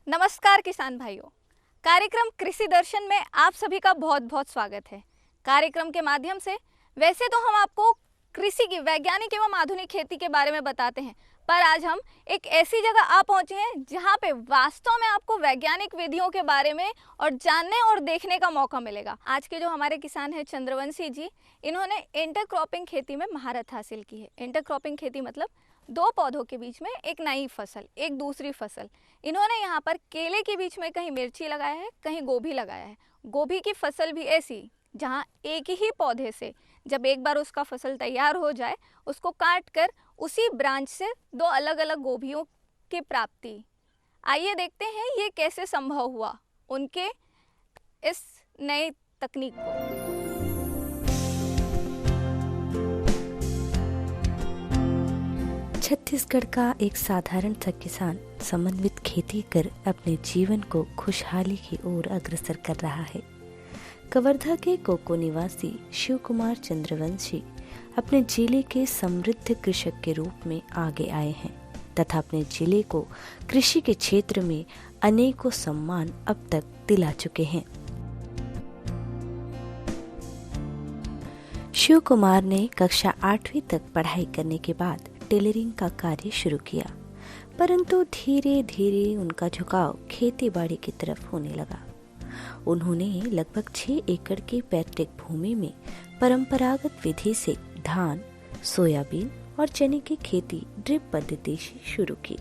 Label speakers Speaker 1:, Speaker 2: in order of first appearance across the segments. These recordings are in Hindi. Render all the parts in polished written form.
Speaker 1: नमस्कार किसान भाइयों। कार्यक्रम कृषि दर्शन में आप सभी का बहुत बहुत स्वागत है। कार्यक्रम के माध्यम से वैसे तो हम आपको कृषि की वैज्ञानिक एवं आधुनिक खेती के बारे में बताते हैं, पर आज हम एक ऐसी जगह आ पहुंचे हैं जहां पे वास्तव में आपको वैज्ञानिक विधियों के बारे में और जानने और देखने का मौका मिलेगा। आज के जो हमारे किसान हैं चंद्रवंशी जी, इन्होंने इंटरक्रॉपिंग खेती में महारत हासिल की है। इंटरक्रॉपिंग खेती मतलब दो पौधों के बीच में एक नई फसल, एक दूसरी फसल। इन्होंने यहाँ पर केले के बीच में कहीं मिर्ची लगाया है, कहीं गोभी लगाया है। गोभी की फसल भी ऐसी जहाँ एक ही पौधे से जब एक बार उसका फसल तैयार हो जाए, उसको काट कर उसी ब्रांच से दो अलग अलग गोभियों की प्राप्ति। आइए देखते हैं ये कैसे संभव हुआ उनके इस नई तकनीक को।
Speaker 2: छत्तीसगढ़ का एक साधारण सा किसान समन्वित खेती कर अपने जीवन को खुशहाली की ओर अग्रसर कर रहा है। कवर्धा के कोको निवासी शिव कुमार चंद्रवंशी अपने जिले के समृद्ध कृषक के रूप में आगे आए हैं तथा अपने जिले को कृषि के क्षेत्र में अनेकों सम्मान अब तक दिला चुके हैं। शिव कुमार ने कक्षा 8वीं तक पढ़ाई करने के बाद टेलरिंग का कार्य शुरू किया, परंतु धीरे धीरे उनका झुकाव खेती बाड़ी की तरफ होने लगा। उन्होंने लगभग 6 एकड़ की पैतृक भूमि में परंपरागत विधि से धान, सोयाबीन और चने की खेती ड्रिप पद्धति से शुरू की।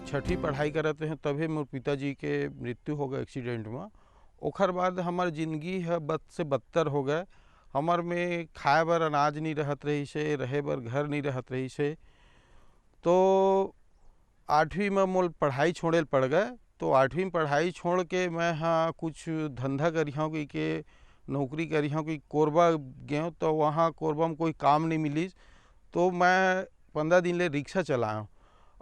Speaker 3: 6ठी पढ़ाई करते हैं तभी मोर पिताजी के मृत्यु हो गए एक्सीडेंट में। ओखर बाद हमार जिंदगी है बद से बदतर हो गए। हमार में खाए बर अनाज नहीं रहत रही से, रहे बर घर नहीं रहत रही से। तो 8वीं में मोल पढ़ाई छोड़े पड़ गए। तो 8वीं में पढ़ाई छोड़ के मैं हाँ कुछ धंधा करी हूँ कि नौकरी करी हूँ कि कोरबा गए। तो वहाँ कोरबा में कोई काम नहीं मिली, तो मैं 15 दिन ले रिक्शा चलाया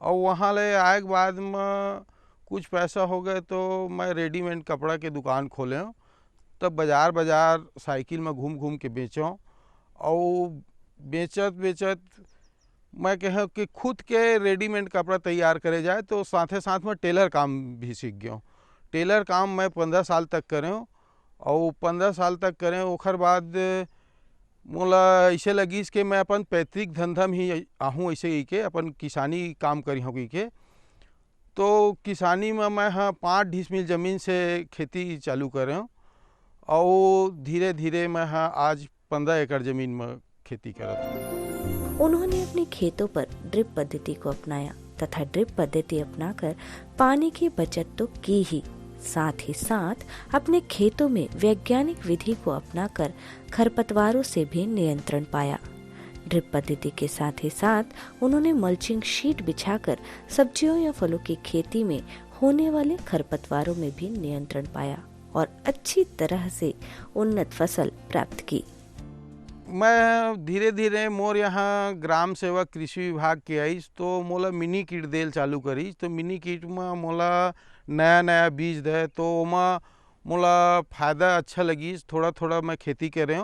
Speaker 3: और वहाँ ले आए के बाद में कुछ पैसा हो गए तो मैं रेडीमेड कपड़ा के दुकान खोले। तब बाज़ार साइकिल में घूम घूम के बेचों और बेचत मैं कह कि खुद के रेडीमेड कपड़ा तैयार करे जाए। तो साथ साथ में टेलर काम भी सीख गया। टेलर काम मैं 15 साल तक करें और 15 साल तक करें। ओखर बाद मोला ऐसे लगी कि मैं अपन पैतृक धंधा में ही आहूँ, ऐसे ही के अपन किसानी काम करी हूँ कि के। तो किसानी में मैं हाँ 5 डिसमिल ज़मीन से खेती चालू करें और धीरे धीरे मैं हाँ आज 15 एकड़ ज़मीन में खेती करता हूँ।
Speaker 2: उन्होंने अपने खेतों पर ड्रिप पद्धति को अपनाया तथा ड्रिप पद्धति अपनाकर पानी की बचत तो की ही, साथ ही साथ अपने खेतों में वैज्ञानिक विधि को अपनाकर खरपतवारों से भी नियंत्रण पाया। ड्रिप पद्धति के साथ ही साथ उन्होंने मल्चिंग शीट बिछाकर सब्जियों या फलों की खेती में होने वाले खरपतवारों में भी नियंत्रण पाया और अच्छी तरह से उन्नत फसल प्राप्त की।
Speaker 3: मैं धीरे धीरे मोर यहाँ ग्राम सेवक कृषि विभाग के आई तो मोला मिनी किट देल चालू करी। तो मिनी किट में मोला नया नया बीज दे तो ओमा मोला फ़ायदा अच्छा लगी। थोड़ा थोड़ा मैं खेती करें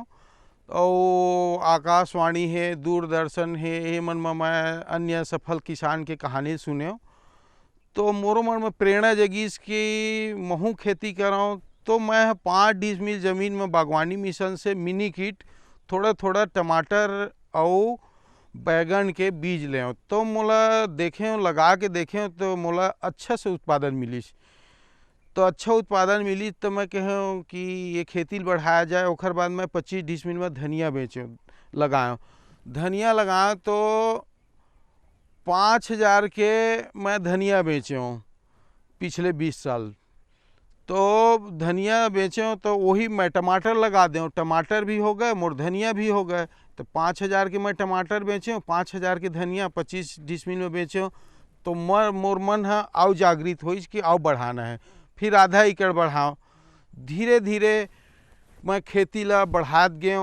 Speaker 3: और आकाशवाणी है, दूरदर्शन है, ये मन में मैं अन्य सफल किसान के कहानी सुने। तो मोरो मन में प्रेरणा जगीस कि महू खेती कराऊँ। तो मैं 5 डिसमिल ज़मीन में बागवानी मिशन से मिनी किट थोड़ा थोड़ा टमाटर और बैगन के बीज लें। तो मोला देखें लगा के देखें तो मोला अच्छा से उत्पादन मिली। तो अच्छा उत्पादन मिली तो मैं कहूँ कि ये खेती बढ़ाया जाए। ओखर बाद मैं 25 डिसमिल में धनिया बेचूँ लगाऊँ। धनिया लगाऊँ तो 5,000 के मैं धनिया बेचूँ पिछले 20 साल। तो धनिया बेचें तो वही मैं टमाटर लगा दें, टमाटर भी हो गए मोर धनिया भी हो गए। तो 5,000 के मैं टमाटर बेचें, 5,000 के धनिया 25 डिसमिल में बेचें। तो मोर मन है आओ जागृत हो कि आओ बढ़ाना है, फिर आधा एकड़ बढ़ाओ। धीरे धीरे मैं खेती ला बढ़ात गया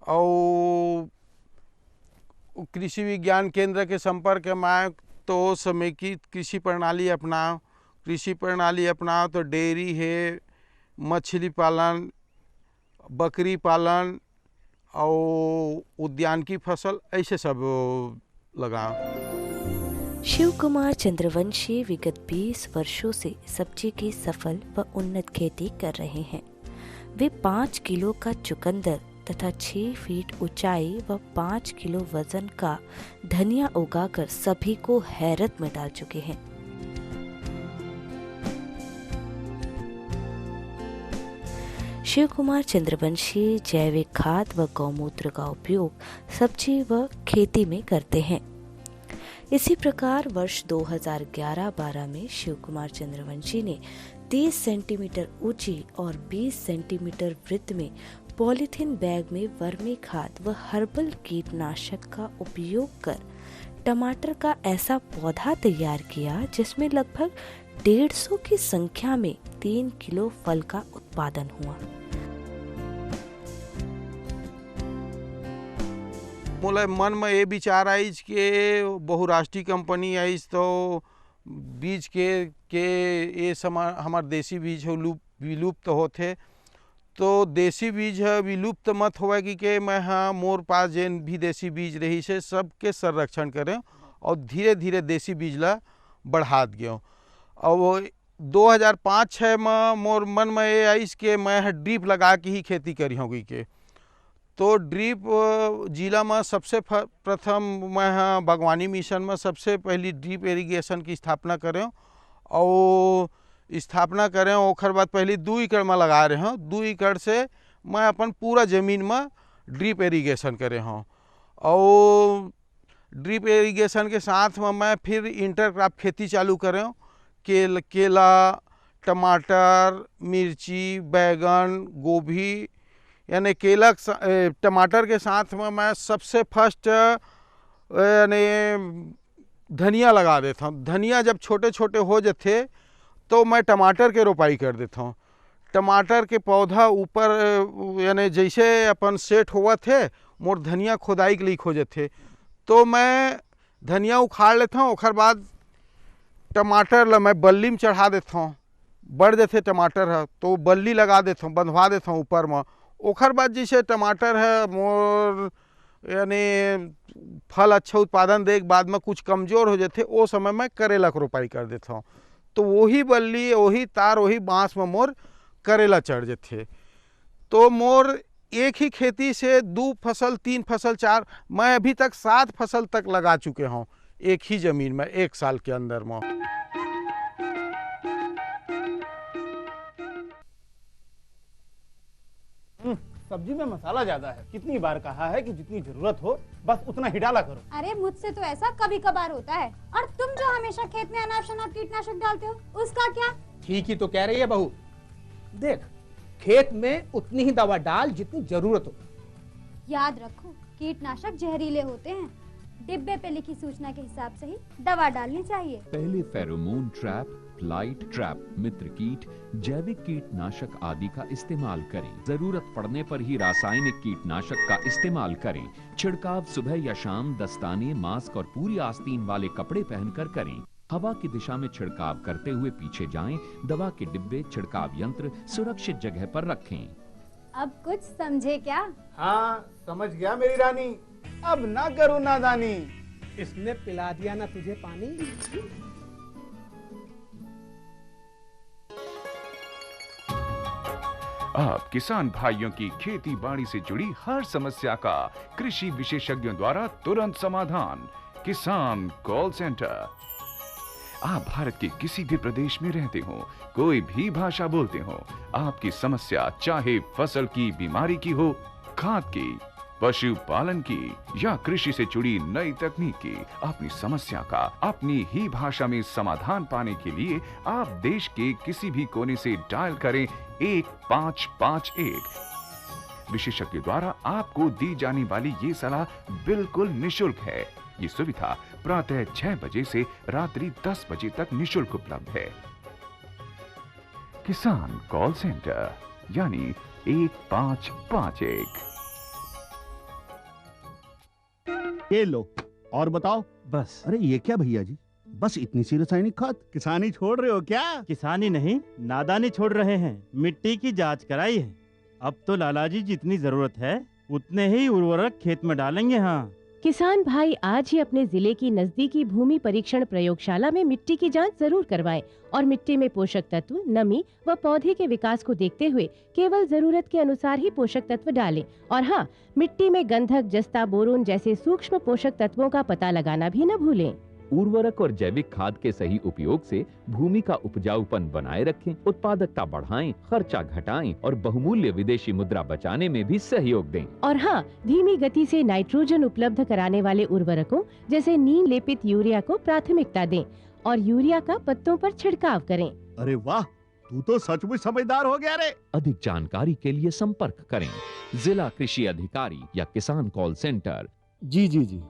Speaker 3: और कृषि विज्ञान केंद्र के संपर्क में आए तो समेकित कृषि प्रणाली अपनाओ। कृषि प्रणाली अपनाओ तो डेयरी है, मछली पालन, बकरी पालन और उद्यान की फसल ऐसे सब लगाओ।
Speaker 2: शिव कुमार चंद्रवंशी विगत 20 वर्षों से सब्जी की सफल व उन्नत खेती कर रहे हैं। वे 5 किलो का चुकंदर तथा 6 फीट ऊंचाई व 5 किलो वजन का धनिया उगाकर सभी को हैरत में डाल चुके हैं। शिव कुमार चंद्रवंशी जैविक खाद व गौमूत्र का उपयोग सब्जी व खेती में करते हैं। इसी प्रकार वर्ष 2011-12 में शिव कुमार चंद्रवंशी ने 30 सेंटीमीटर ऊंची और 20 सेंटीमीटर वृत्त में पॉलीथीन बैग में वर्मी खाद व हर्बल कीटनाशक का उपयोग कर टमाटर का ऐसा पौधा तैयार किया जिसमें लगभग 150 की संख्या में 3 किलो फल का उत्पादन हुआ।
Speaker 3: मोला मन में ये विचार आइज के बहुराष्ट्रीय कंपनी आइज तो बीज के ये समान हमार देसी बीज है विलुप्त होते, तो देसी बीज है विलुप्त मत होवे कि मैं हाँ मोर पास जेन भी देसी बीज रही से सबके संरक्षण करें और धीरे धीरे देसी बीज ला बढ़ात गयो। और 2005-06 में मोर मन में ये आइस के मैं ड्रिप लगा के ही खेती करी होगी के, तो ड्रिप जिला में सबसे प्रथम मैं बागवानी मिशन में सबसे पहली ड्रिप इरिगेशन की स्थापना करें और स्थापना करें। ओखर बाद पहले 2 एकड़ में लगा रहे हूँ, 2 एकड़ से मैं अपन पूरा ज़मीन में ड्रिप इरिगेशन करे हूँ। और ड्रिप इरिगेशन के साथ में मैं फिर इंटरक्रॉप खेती चालू करें, केला, टमाटर, मिर्ची, बैगन, गोभी, यानी केला टमाटर के साथ में मैं सबसे फर्स्ट यानी धनिया लगा देता हूँ। धनिया जब छोटे छोटे हो जाते तो मैं टमाटर के रोपाई कर देता हूँ। टमाटर के पौधा ऊपर यानी जैसे अपन सेट हुआ थे मोर धनिया खोदाई के लिए खोजे थे, तो मैं धनिया उखाड़ लेता हूँ। ओखर बाद टमाटर ला मैं बल्ली में चढ़ा देता हूँ, बढ़ जाते टमाटर है तो बल्ली लगा देता हूँ, बंधवा देता हूँ ऊपर में। ओखर बाद जैसे टमाटर है मोर यानी फल अच्छा उत्पादन दे के बाद में कुछ कमज़ोर हो जाते, वो समय में करेला को रोपाई कर देता हूँ। तो वही बल्ली, वही तार, वही बाँस में मोर करेला चढ़ जाते। तो मोर एक ही खेती से 2 फसल 3 फसल 4, मैं अभी तक 7 फसल तक लगा चुके हूँ एक ही ज़मीन में 1 साल के अंदर में।
Speaker 4: सब्जी में मसाला ज्यादा है। कितनी बार कहा है कि जितनी जरूरत हो बस उतना ही डाला करो।
Speaker 5: अरे मुझसे तो ऐसा कभी कभार होता है। और तुम जो हमेशा खेत में अनाप शनाप कीटनाशक डालते हो उसका क्या?
Speaker 4: ठीक ही तो कह रही है बहू। देख, खेत में उतनी ही दवा डाल जितनी जरूरत हो।
Speaker 5: याद रखो, कीटनाशक जहरीले होते हैं। डिब्बे पे लिखी सूचना के हिसाब से ही दवा डालनी चाहिए।
Speaker 6: पहले फेरोमोन ट्रैप, फ्लाइट ट्रैप, मित्र कीट, जैविक कीटनाशक आदि का इस्तेमाल करें। जरूरत पड़ने पर ही रासायनिक कीटनाशक का इस्तेमाल करें। छिड़काव सुबह या शाम दस्ताने, मास्क और पूरी आस्तीन वाले कपड़े पहनकर करें। हवा की दिशा में छिड़काव करते हुए पीछे जाएं। दवा के डिब्बे, छिड़काव यंत्र सुरक्षित जगह पर रखें।
Speaker 5: अब कुछ समझे क्या?
Speaker 4: हाँ, समझ गया मेरी रानी। अब ना करो नादानी। इसने पिला दिया ना तुझे पानी।
Speaker 7: आप किसान भाइयों की खेती बाड़ी से जुड़ी हर समस्या का कृषि विशेषज्ञों द्वारा तुरंत समाधान। किसान कॉल सेंटर। आप भारत के किसी भी प्रदेश में रहते हो, कोई भी भाषा बोलते हो, आपकी समस्या चाहे फसल की बीमारी की हो, खाद की, पशुपालन की या कृषि से जुड़ी नई तकनीक की, अपनी समस्या का अपनी ही भाषा में समाधान पाने के लिए आप देश के किसी भी कोने से डायल करें 1551। विशेषज्ञ द्वारा आपको दी जाने वाली ये सलाह बिल्कुल निशुल्क है। ये सुविधा प्रातः 6 बजे से रात्रि 10 बजे तक निशुल्क उपलब्ध है। किसान कॉल सेंटर यानी 1551।
Speaker 8: ये लो और बताओ।
Speaker 9: बस।
Speaker 8: अरे ये क्या भैया जी, बस इतनी सी रासायनिक खाद? किसानी छोड़ रहे हो क्या?
Speaker 9: किसानी नहीं, नादानी छोड़ रहे हैं। मिट्टी की जांच कराई है। अब तो लाला जी जितनी जरूरत है उतने ही उर्वरक खेत में डालेंगे। हाँ,
Speaker 10: किसान भाई आज ही अपने जिले की नजदीकी भूमि परीक्षण प्रयोगशाला में मिट्टी की जांच जरूर करवाएं और मिट्टी में पोषक तत्व, नमी व पौधे के विकास को देखते हुए केवल जरूरत के अनुसार ही पोषक तत्व डालें। और हाँ, मिट्टी में गंधक, जस्ता, बोरोन जैसे सूक्ष्म पोषक तत्वों का पता लगाना भी न भूलें।
Speaker 6: उर्वरक और जैविक खाद के सही उपयोग से भूमि का उपजाऊपन बनाए रखें, उत्पादकता बढ़ाएं, खर्चा घटाएं और बहुमूल्य विदेशी मुद्रा बचाने में भी सहयोग दें।
Speaker 10: और हाँ, धीमी गति से नाइट्रोजन उपलब्ध कराने वाले उर्वरकों जैसे नीम लेपित यूरिया को प्राथमिकता दें और यूरिया का पत्तों पर छिड़काव करें।
Speaker 8: अरे वाह, तू तो सचमुच समझदार हो गया रे।
Speaker 6: अधिक जानकारी के लिए संपर्क करें जिला कृषि अधिकारी या किसान कॉल सेंटर।
Speaker 11: जी जी जी।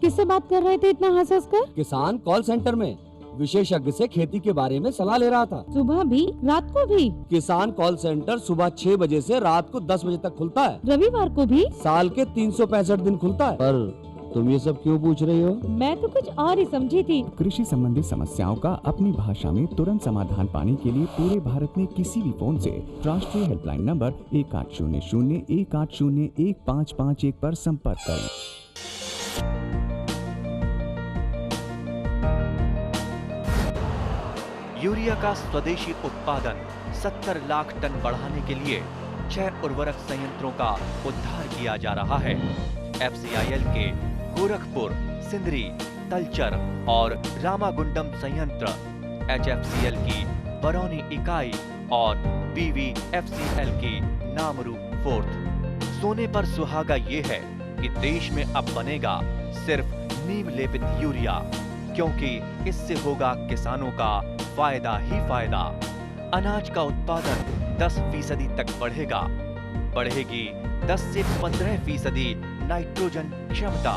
Speaker 12: किससे बात कर रहे थे इतना हंस हंस कर?
Speaker 11: किसान कॉल सेंटर में विशेषज्ञ से खेती के बारे में सलाह ले रहा था।
Speaker 12: सुबह भी रात को भी?
Speaker 11: किसान कॉल सेंटर सुबह 6 बजे से रात को 10 बजे तक खुलता है।
Speaker 12: रविवार को भी?
Speaker 11: साल के 365 दिन खुलता है। पर तुम ये सब क्यों पूछ रही हो?
Speaker 12: मैं तो कुछ और ही समझी थी।
Speaker 13: कृषि संबंधी समस्याओं का अपनी भाषा में तुरंत समाधान पाने के लिए पूरे भारत में किसी भी फोन से राष्ट्रीय हेल्पलाइन नंबर 1800-180-1551 पर संपर्क करें।
Speaker 14: यूरिया का स्वदेशी उत्पादन 70 लाख टन बढ़ाने के लिए 6 उर्वरक संयंत्रों का उद्धार किया जा रहा है। FCIL के गोरखपुर, सिंदरी, तलचर और रामागुंडम संयंत्र, HFCL की बरौनी इकाई और BVFCL की नामरू फोर्थ। सोने पर सुहागा ये है कि देश में अब बनेगा सिर्फ नीम लेपित यूरिया, क्योंकि इससे होगा किसानों का फायदा ही फायदा। अनाज का उत्पादन 10% तक बढ़ेगा। बढ़ेगी 10 से 15% नाइट्रोजन क्षमता।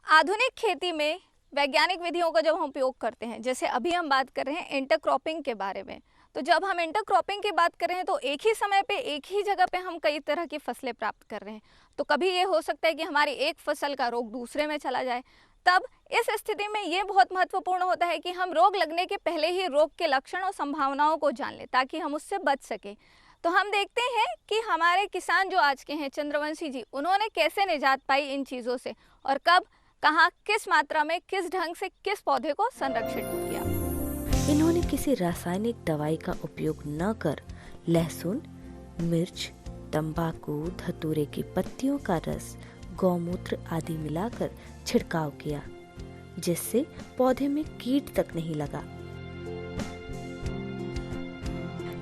Speaker 1: आधुनिक खेती में वैज्ञानिक विधियों का जब हम उपयोग करते हैं, जैसे अभी हम बात कर रहे हैं इंटरक्रॉपिंग के बारे में, तो जब हम इंटरक्रॉपिंग की बात कर रहे हैं तो एक ही समय पे एक ही जगह पे हम कई तरह की फसलें प्राप्त कर रहे हैं। तो कभी ये हो सकता है कि हमारी एक फसल का रोग दूसरे में चला जाए। तब इस स्थिति में ये बहुत महत्वपूर्ण होता है कि हम रोग लगने के पहले ही रोग के लक्षण और संभावनाओं को जान लें ताकि हम उससे बच सकें। तो हम देखते हैं कि हमारे किसान जो आज के हैं, चंद्रवंशी जी, उन्होंने कैसे निजात पाई इन चीज़ों से और कब, कहाँ, किस मात्रा में, किस ढंग से किस पौधे को संरक्षित किया।
Speaker 2: इन्होंने किसी रासायनिक दवाई का उपयोग न कर लहसुन, मिर्च, तंबाकू, धतूरे की पत्तियों का रस, गौमूत्र आदि मिलाकर छिड़काव किया, जिससे पौधे में कीट तक नहीं लगा।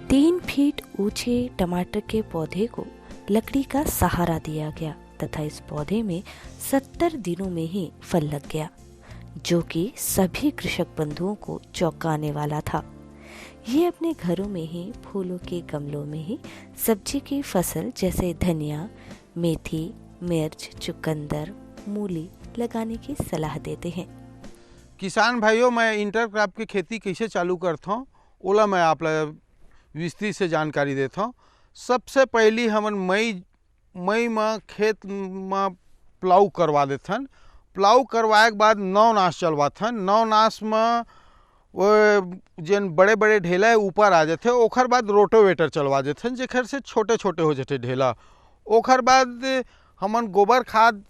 Speaker 2: 3 फीट ऊंचे टमाटर के पौधे को लकड़ी का सहारा दिया गया तथा इस पौधे में 70 दिनों में ही फल लग गया, जो कि सभी कृषक बंधुओं को चौंकाने वाला था। ये अपने घरों में ही फूलों के गमलों में ही सब्जी की फसल जैसे धनिया, मेथी, मिर्च, चुकंदर, मूली लगाने की सलाह देते हैं।
Speaker 3: किसान भाइयों, मैं इंटरक्रॉप की खेती कैसे चालू करता हूँ ओला मैं आप विस्तृत से जानकारी देता हूँ। सबसे पहली हमन मई में खेत में प्लाऊ करवा देथन। प्लाऊ करवाए के बाद नवनाश चलवाथन। नवनाश में वो जन बड़े बड़े ढेला है ऊपर आ जाते, ओखर बाद रोटोवेटर चलवा देथन जेखर से छोटे छोटे हो जाते ढेला। ओखर बाद हमन गोबर खाद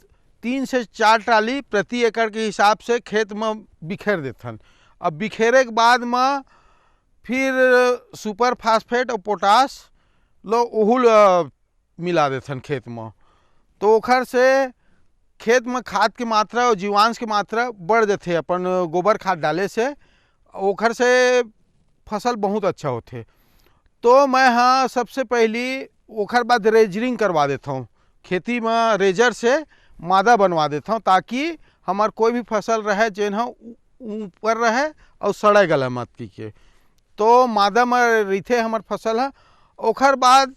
Speaker 3: 3 से 4 ट्राली प्रति एकड़ के हिसाब से खेत में बिखेर देथन। अब बिखेरे के बाद में फिर सुपर फास्फेट और पोटास ओहुल मिला देथन खेत में। तो ओखर से खेत में खाद की मात्रा और जीवांश की मात्रा बढ़ जाते अपन गोबर खाद डाले से, ओखर से फसल बहुत अच्छा होते। तो मैं हाँ सबसे पहली ओखर बाद रेजरिंग करवा देता हूँ, खेती में रेजर से मादा बनवा देता हूँ ताकि हमार कोई भी फसल रहे जेन ऊपर रहे और सड़े गले मत की। तो मादा में रहीथे हमार फसल है। ओखर बाद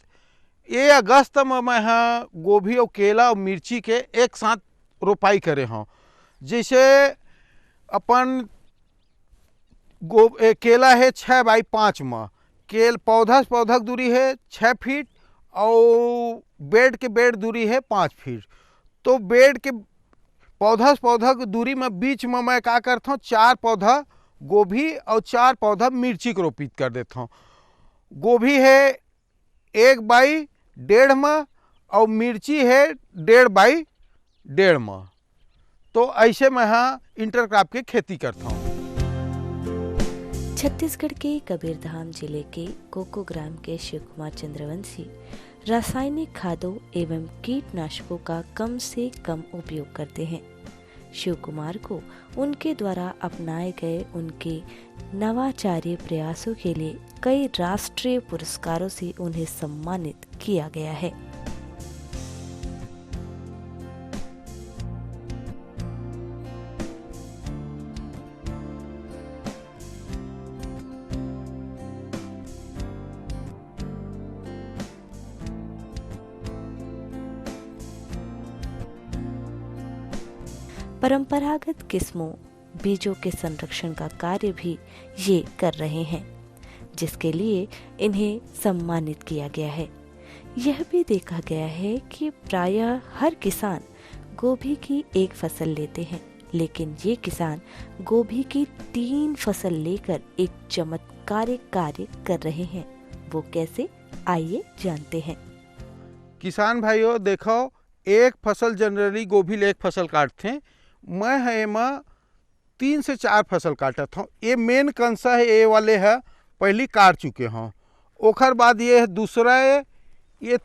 Speaker 3: ये अगस्त में मैं हाँ गोभी और केला और मिर्ची के एक साथ रोपाई करे हूँ। जैसे अपन केला है 6 बाई 5 में, पौधा से पौधा की दूरी है 6 फीट और बेड के बेड दूरी है 5 फीट। तो बेड के पौधा से पौधा की दूरी में बीच में मैं क्या करता हूँ 4 पौधा गोभी और 4 पौधा मिर्ची को रोपित कर देता हूँ। गोभी है 1 बाई 1.5 माह और मिर्ची है 1.5 बाई 1.5 माह। तो ऐसे मैं यहाँ इंटरक्रॉप की खेती करता हूँ।
Speaker 2: छत्तीसगढ़ के कबीरधाम जिले के कोको ग्राम के शिव कुमार चंद्रवंशी रासायनिक खादों एवं कीटनाशकों का कम से कम उपयोग करते हैं। शिव कुमार को उनके द्वारा अपनाए गए उनके नवाचारी प्रयासों के लिए कई राष्ट्रीय पुरस्कारों से उन्हें सम्मानित किया गया है। परंपरागत किस्मों बीजों के संरक्षण का कार्य भी ये कर रहे हैं, जिसके लिए इन्हें सम्मानित किया गया है। यह भी देखा गया है कि प्रायः हर किसान गोभी की 1 फसल लेते हैं, लेकिन ये किसान गोभी की 3 फसल लेकर एक चमत्कारिक कार्य कर रहे हैं। वो कैसे, आइए जानते हैं।
Speaker 3: किसान भाइयों देखो, 1 फसल जनरली गोभी ले 1 फसल काटते हैं। मैं है में 3 से 4 फसल काटत हूँ। ये मेन कंसा है, ये वाले है पहली काट चुके हों। ओखर बाद ये है दूसरा है, ये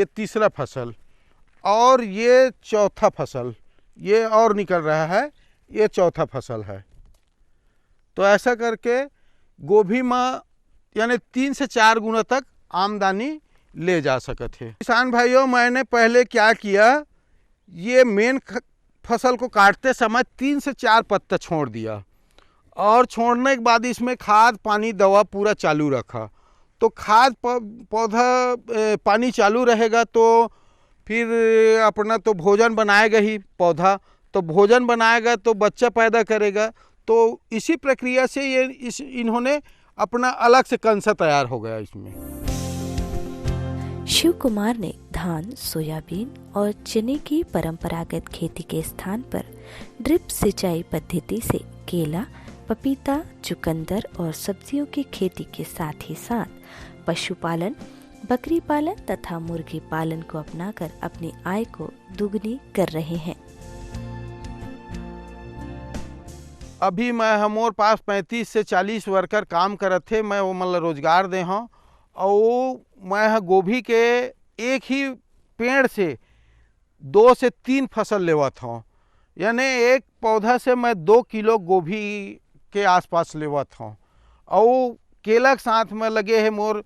Speaker 3: तीसरा फसल और ये चौथा फसल, ये और निकल रहा है, ये चौथा फसल है। तो ऐसा करके गोभी में यानी 3 से 4 गुना तक आमदनी ले जा सकते हैं। किसान भाइयों, मैंने पहले क्या किया, ये मेन फसल को काटते समय 3 से 4 पत्ता छोड़ दिया और छोड़ने के बाद इसमें खाद पानी दवा पूरा चालू रखा। तो खाद पौधा पानी चालू रहेगा तो फिर अपना तो भोजन बनाएगा ही पौधा, तो भोजन बनाएगा तो बच्चा पैदा करेगा। तो इसी प्रक्रिया से इन्होंने अपना अलग से कंसा तैयार हो गया इसमें।
Speaker 2: शिव कुमार ने धान, सोयाबीन और चने की परंपरागत खेती के स्थान पर ड्रिप सिंचाई पद्धति से केला, पपीता, चुकंदर और सब्जियों की खेती के साथ ही साथ पशुपालन, बकरी पालन तथा मुर्गी पालन को अपनाकर अपनी आय को दुगनी कर रहे हैं।
Speaker 3: अभी मैं हमारे पास 35 से 40 वर्कर काम करत थे। मैं वो मतलब रोजगार दे हूँ और मैं गोभी के एक ही पेड़ से 2 से 3 फसल लेवत हूँ। यानी एक पौधा से मैं 2 किलो गोभी के आसपास लेवत हूँ। और केला के साथ में लगे है मोर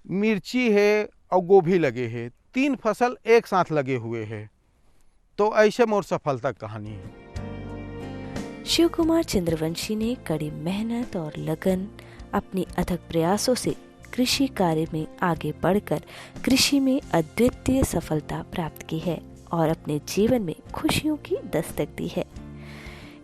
Speaker 3: मिर्ची है और गोभी लगे है, 3 फसल एक साथ लगे हुए हैं। तो ऐसे मोर सफलता कहानी है।
Speaker 2: शिव कुमार चंद्रवंशी ने कड़ी मेहनत और लगन अपनी अथक प्रयासों से कृषि कार्य में आगे बढ़कर कृषि में अद्वितीय सफलता प्राप्त की है और अपने जीवन में खुशियों की दस्तक दी है।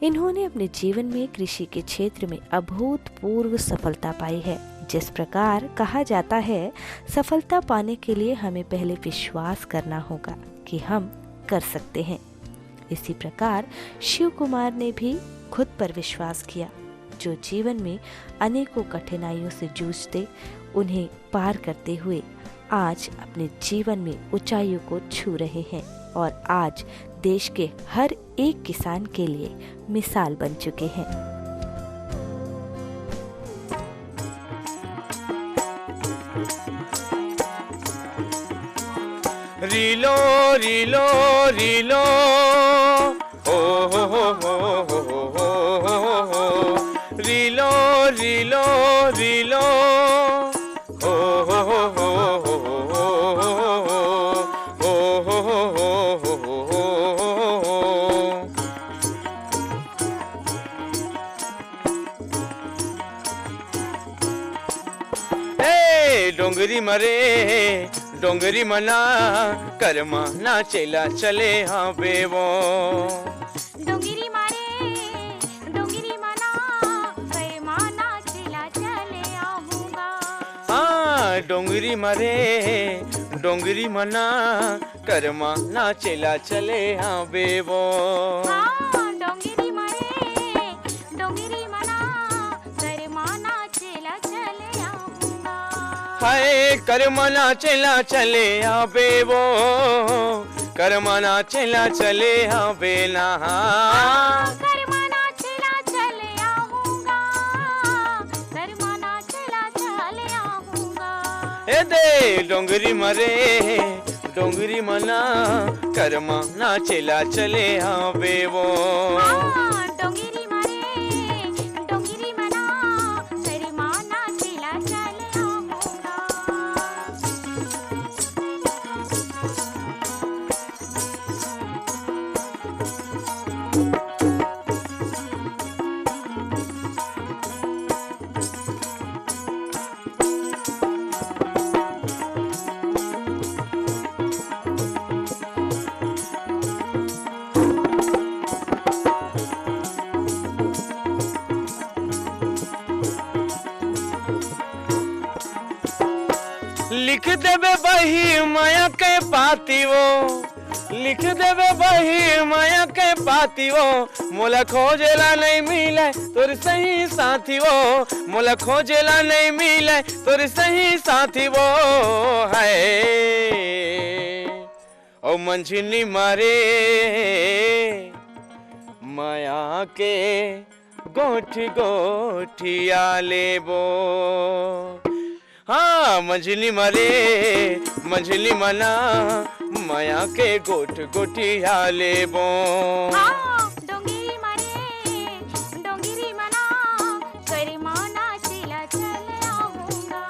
Speaker 2: इन्होंने अपने जीवन में कृषि के क्षेत्र में अभूतपूर्व सफलता पाई है। जिस प्रकार कहा जाता है, सफलता पाने के लिए हमें पहले विश्वास करना होगा कि हम कर सकते हैं। इसी प्रकार शिव कुमार ने भी खुद पर विश्वास किया, जो जीवन में अनेकों कठिनाइयों से जूझते उन्हें पार करते हुए आज अपने जीवन में ऊंचाइयों को छू रहे हैं और आज देश के हर एक किसान के लिए मिसाल बन चुके हैं।
Speaker 15: रीलो रीलो रीलो हो हो हो हो हो हो रीलो रीलो रीलो हो हो हो हो डोंगरी मरे डोंगरी मना कर्मा ना चला चले हाँ बेवो
Speaker 16: डोंगरी मारे डोंगरी मना कर्मा ना चला चले आऊंगा।
Speaker 15: हाँ डोंगरी मरे डोंगरी मना कर्मा ना चला चले हाँ बेवो।
Speaker 16: हाँ डोंगरी मारे
Speaker 15: हाय करमना चला चले आवे वो, करमना चला चले आवे ना।
Speaker 16: करमना चला चले आऊंगा, करमना चला चले आऊंगा।
Speaker 15: ए दे डोंगरी मरे डोंगरी मना, करमना चला चले आवे वो।
Speaker 16: डोंगरी मरे डोंगरी मना, करमना चला चले आऊंगा।
Speaker 15: लिख देवे बही माया के पाती वो, लिख देवे बही माया के पाती वो, मोला खोजेला नहीं मिले तोर सही साथी वो, मोला खोजेला नहीं मिले तोर सही साथी वो। है ओ मंझली मारे माया के गोठी गोठी आले वो। हाँ मंझली मरे मंझली मना, माया के गोठ गोठिया लेबो।
Speaker 16: डोंगरी मरे डोंगरी मना, करमना चला चले आऊंगा।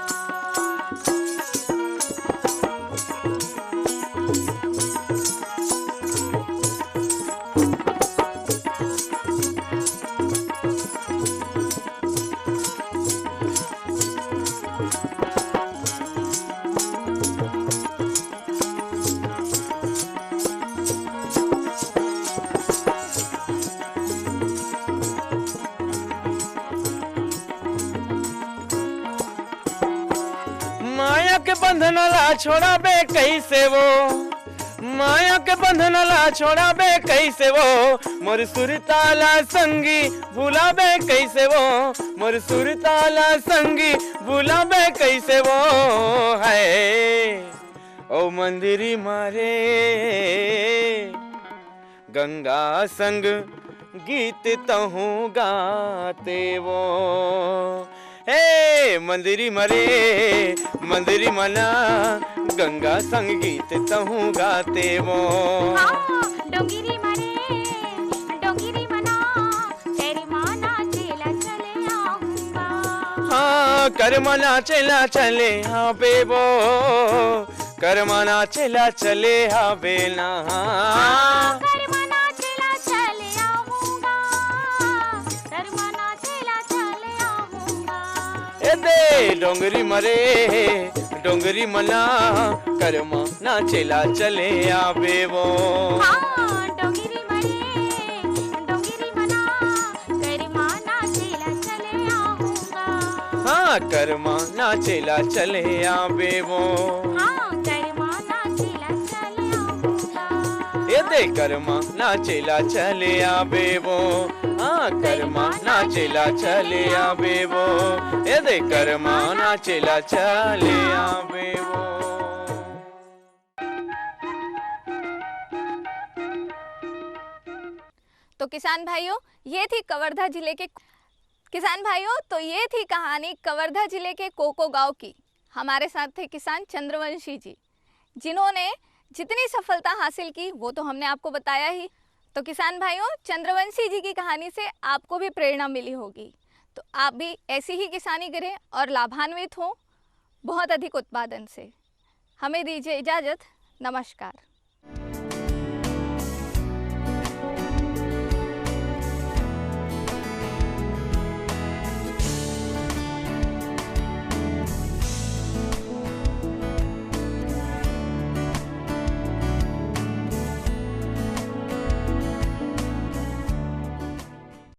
Speaker 15: माया के बंधन ला छोड़ाबे कैसे वो, माया के बंधन ला छोड़ाबे कैसे वो, मोर सुरताला संगी भुलाबे कैसे वो, मोर सुरताला संगी भुलाबे कैसे वो। है ओ मंदिरी मारे गंगा संग गीत तहूँ गाते वो। हे मंदिरी मरे मंदिरी मना, गंगा संगीत तहूँ गाते वो।
Speaker 16: डोंगरी मरे डोंगरी मना, करमना चला चले आऊंगा।
Speaker 15: हाँ करमना चला चले आवे वो, करमना चला चले आवे ना।
Speaker 16: करमना चला चले आऊंगा, करमना चला चले आऊंगा।
Speaker 15: ए दे डोंगरी मरे डोंगरी मना, करमना चला चले आवे वो।
Speaker 16: डोंगरी मरे डोंगरी मना, करमना चला चले आऊंगा।
Speaker 15: हाँ करमना चला चले आवे वो।
Speaker 16: करमना चला चले आऊंगा।
Speaker 15: ए दे करमना चला चले आवे वो। हाँ करमना चला चले आवे वो। ए दे करमना चला चले आवे वो।
Speaker 1: तो किसान भाइयों ये थी कवर्धा जिले के ये थी कहानी कवर्धा जिले के कोको गांव की। हमारे साथ थे किसान चंद्रवंशी जी, जिन्होंने जितनी सफलता हासिल की वो तो हमने आपको बताया ही। तो किसान भाइयों चंद्रवंशी जी की कहानी से आपको भी प्रेरणा मिली होगी, तो आप भी ऐसी ही किसानी करें और लाभान्वित हों बहुत अधिक उत्पादन से। हमें दीजिए इजाज़त, नमस्कार।